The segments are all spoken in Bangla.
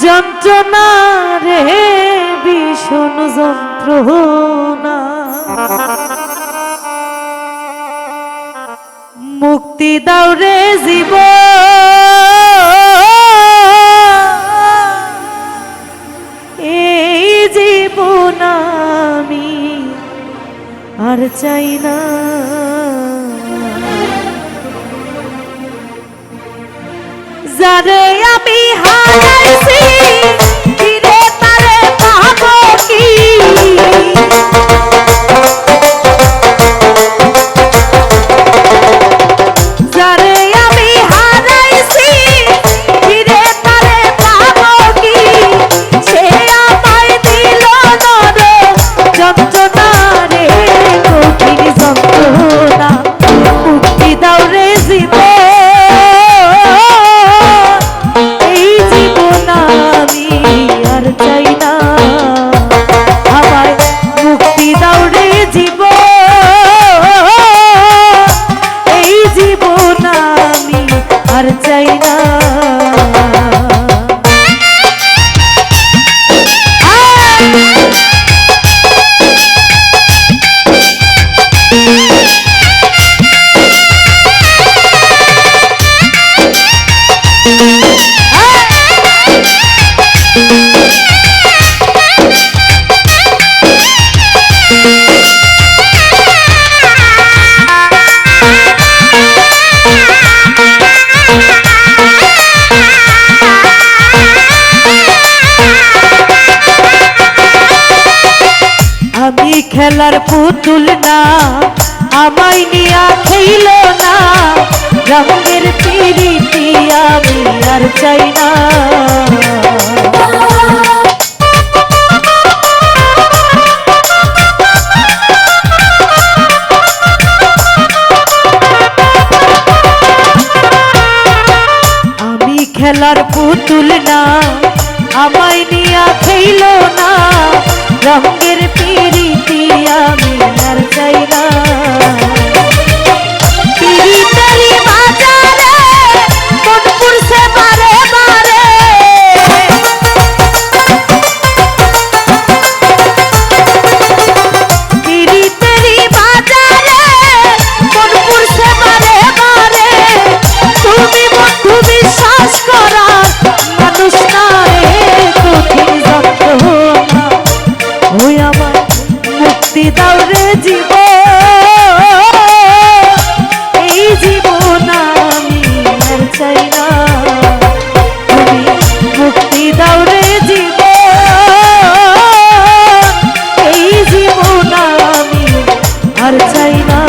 যন্ত্রণা রে ভীষণ যন্ত্রণা মুক্তি দাও রে জীব এই জীবন আমি আর চাই না যারে আমি হারাইছি ফিরে তারে পাবো কি যারে আমি হারাইছি ফিরে তারে পাবো কি সে আমায় দিল নর যন্ত্রণা রে কঠিন যন্ত্রণা মুক্তি দাও রে জীবন চাই না আমায় মুক্তি দাও রে জীব এই জীবন আমি আর চাই না আমি খেলার পুতুল না আমায় নিয়া খেইল না রঙের পিরিতি আমি আর চাই না আমি খেলার পুতুল না আমায় নিয়া খেইল না রঙের পিরিতি আমি আর চাই না পিরিতেরি বাজারে কোন পুরসে বারে বারে পিরিতেরি বাজারে কোন পুরসে বারে বারে তুমি বন্ধু বিশ্বাস করার মানুষ না রে কঠিন যন্ত্রণা ওই আমার মুক্তি দাও রে জীব এই জীবন আমি আর চাই না তুমি মুক্তি দাও রে জীব এই জীবন আমি আর চাই না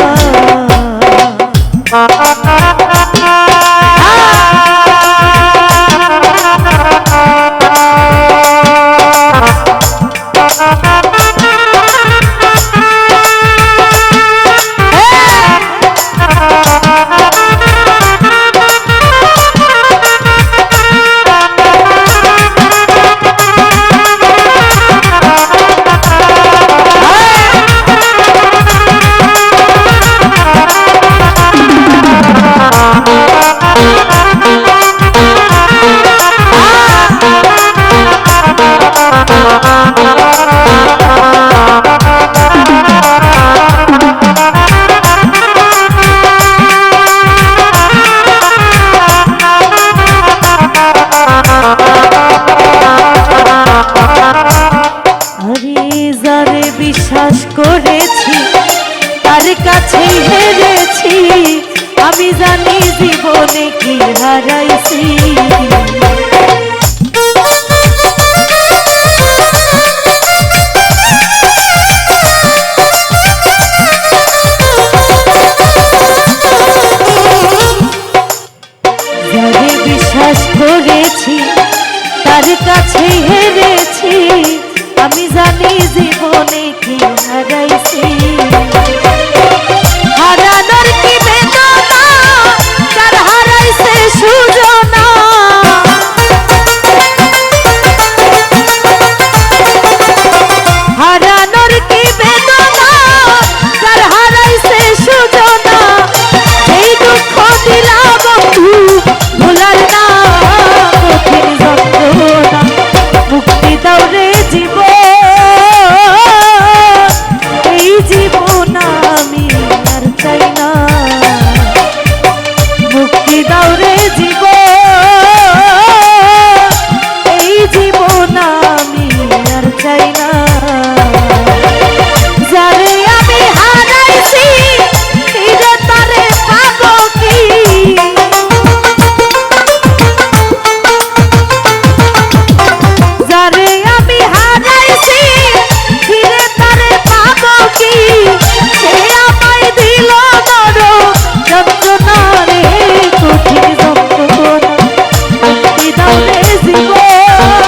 দাও রে জীবন,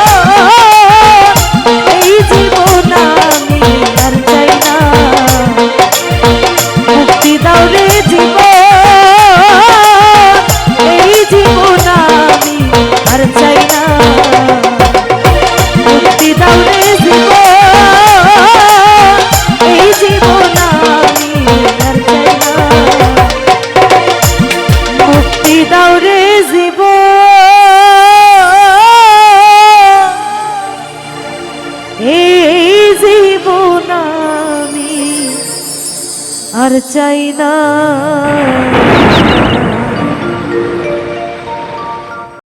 এই জীবন আমি আর চাই না। মুক্তি দাও রে জীবন, এই জীবন আমি আর চাই না। মুক্তি দাও রে জীবন, এই জীবন আমি আর চাই না। মুক্তি দাও রে জীবন, এই জীবন আমি আর চাই না।